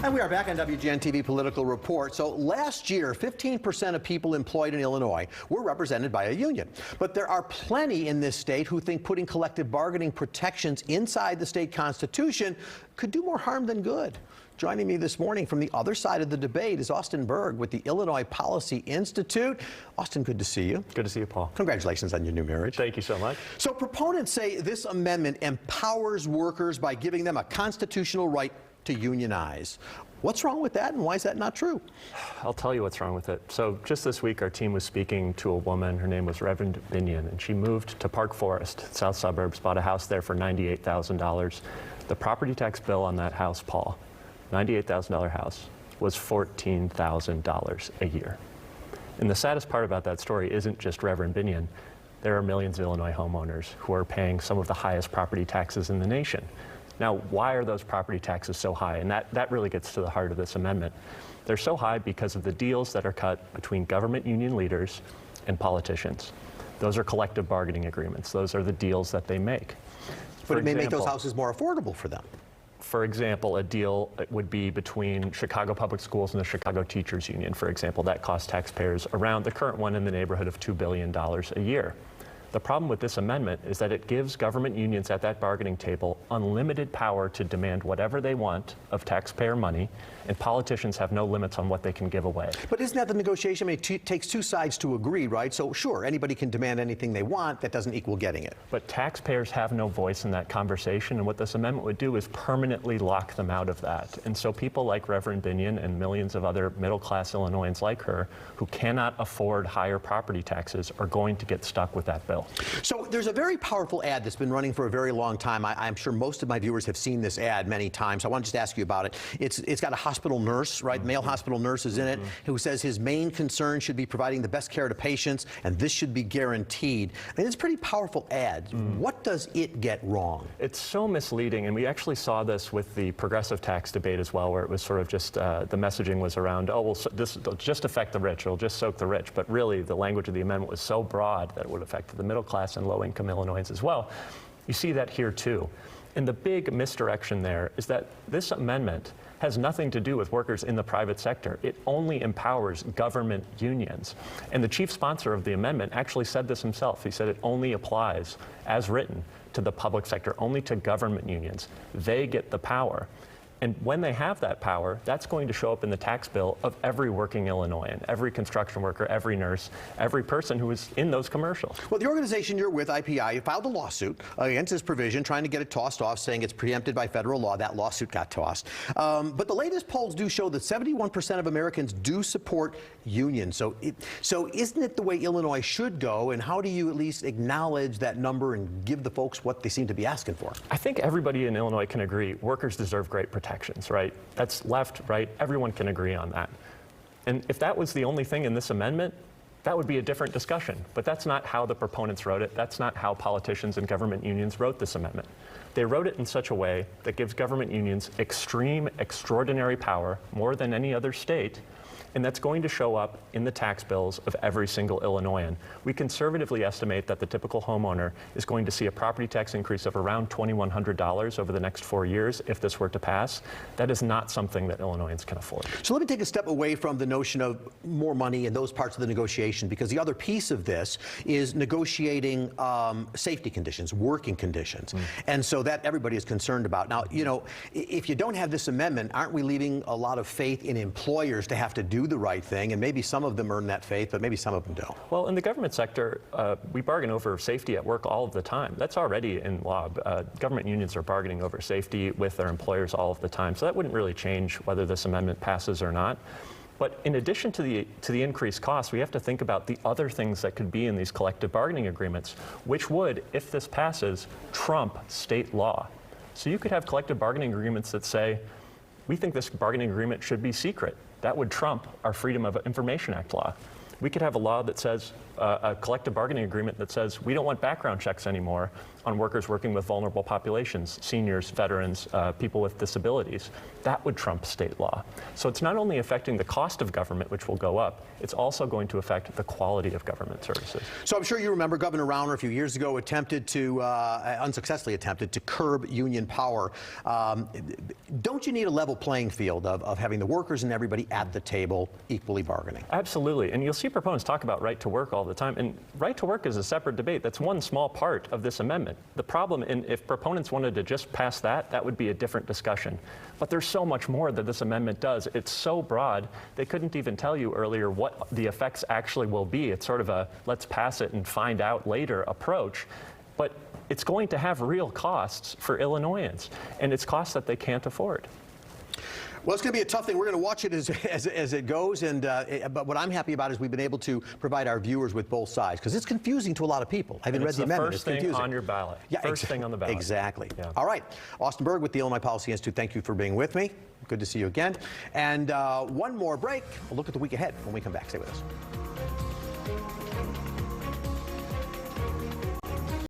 And we are back on WGN-TV Political Report. So last year, 15% of people employed in Illinois were represented by a union. But there are plenty in this state who think putting collective bargaining protections inside the state constitution could do more harm than good. Joining me this morning from the other side of the debate is Austin Berg with the Illinois Policy Institute. Austin, good to see you. Good to see you, Paul. Congratulations on your new marriage. Thank you so much. So proponents say this amendment empowers workers by giving them a constitutional right to unionize. What's wrong with that, and why is that not true? I'll tell you what's wrong with it. So just this week, our team was speaking to a woman. Her name was Reverend Binion, and she moved to Park Forest, south suburbs, bought a house there for $98,000. The property tax bill on that house, Paul, $98,000 house, was $14,000 a year. And the saddest part about that story isn't just Reverend Binion. There are millions of Illinois homeowners who are paying some of the highest property taxes in the nation. Now, why are those property taxes so high? And that really gets to the heart of this amendment. They're so high because of the deals that are cut between government union leaders and politicians. Those are collective bargaining agreements. Those are the deals that they make. But it may make those houses more affordable for them. For example, a deal would be between Chicago Public Schools and the Chicago Teachers Union, for example. That costs taxpayers around the current one in the neighborhood of $2 billion a year. The problem with this amendment is that it gives government unions at that bargaining table unlimited power to demand whatever they want of taxpayer money, and politicians have no limits on what they can give away. But isn't that the negotiation? I mean, it takes two sides to agree, right? So sure, anybody can demand anything they want. That doesn't equal getting it. But taxpayers have no voice in that conversation, and what this amendment would do is permanently lock them out of that. And so people like Reverend Binion and millions of other middle-class Illinoisans like her who cannot afford higher property taxes are going to get stuck with that bill. So there's a very powerful ad that's been running for a very long time. I'm sure most of my viewers have seen this ad many times. I want to just ask you about it. It's got a hospital nurse, right? Male hospital nurse is in it, who says his main concern should be providing the best care to patients, and this should be guaranteed. I mean, it's a pretty powerful ad. What does it get wrong? It's so misleading, and we actually saw this with the progressive tax debate as well, where it was sort of just the messaging was around, oh, well, this will just affect the rich, it'll just soak the rich. But really, the language of the amendment was so broad that it would affect the middle class and low-income Illinoisans as well. You see that here too. And the big misdirection there is that this amendment has nothing to do with workers in the private sector. It only empowers government unions. And the chief sponsor of the amendment actually said this himself. He said it only applies, as written, to the public sector, only to government unions. They get the power. And when they have that power, that's going to show up in the tax bill of every working Illinoisan, every construction worker, every nurse, every person who is in those commercials. Well, the organization you're with, IPI, filed a lawsuit against this provision, trying to get it tossed off, saying it's preempted by federal law. That lawsuit got tossed. But the latest polls do show that 71% of Americans do support unions. So isn't it the way Illinois should go? And how do you at least acknowledge that number and give the folks what they seem to be asking for? I think everybody in Illinois can agree workers deserve great protection. Right? That's left, right? Everyone can agree on that. And if that was the only thing in this amendment, that would be a different discussion. But that's not how the proponents wrote it. That's not how politicians and government unions wrote this amendment. They wrote it in such a way that gives government unions extreme, extraordinary power, more than any other state, and that's going to show up in the tax bills of every single Illinoisan. We conservatively estimate that the typical homeowner is going to see a property tax increase of around $2,100 over the next 4 years if this were to pass. That is not something that Illinoisans can afford. So let me take a step away from the notion of more money in those parts of the negotiation, because the other piece of this is negotiating safety conditions, working conditions. And so that everybody is concerned about. Now, you know, if you don't have this amendment, aren't we leaving a lot of faith in employers to have to do the right thing? And maybe some of them earn that faith, but maybe some of them don't. Well, in the government sector, we bargain over safety at work all of the time. That's already in law. Government unions are bargaining over safety with their employers all of the time. So that wouldn't really change whether this amendment passes or not. But in addition to the increased costs, we have to think about the other things that could be in these collective bargaining agreements, which would, if this passes, trump state law. So you could have collective bargaining agreements that say, we think this bargaining agreement should be secret. That would trump our Freedom of Information Act law. We could have a law that says, a collective bargaining agreement that says we don't want background checks anymore on workers working with vulnerable populations, seniors, veterans, people with disabilities. That would trump state law. So it's not only affecting the cost of government, which will go up, it's also going to affect the quality of government services. So I'm sure you remember Governor Rauner a few years ago unsuccessfully attempted to curb union power. Don't you need a level playing field of having the workers and everybody at the table equally bargaining? Absolutely. And you'll see proponents talk about right to work all the time. And right to work is a separate debate. That's one small part of this amendment. The problem, if proponents wanted to just pass that, that would be a different discussion. But there's so much more that this amendment does. It's so broad, they couldn't even tell you earlier what the effects actually will be. It's sort of a let's pass it and find out later approach. But it's going to have real costs for Illinoisans, and it's costs that they can't afford. Well, it's going to be a tough thing. We're going to watch it as it goes. But what I'm happy about is we've been able to provide our viewers with both sides, because it's confusing to a lot of people. I haven't read the amendment. It's the first thing on your ballot. Yeah, first thing on the ballot. Exactly. Yeah. All right. Austin Berg with the Illinois Policy Institute, thank you for being with me. Good to see you again. And one more break. We'll look at the week ahead when we come back. Stay with us.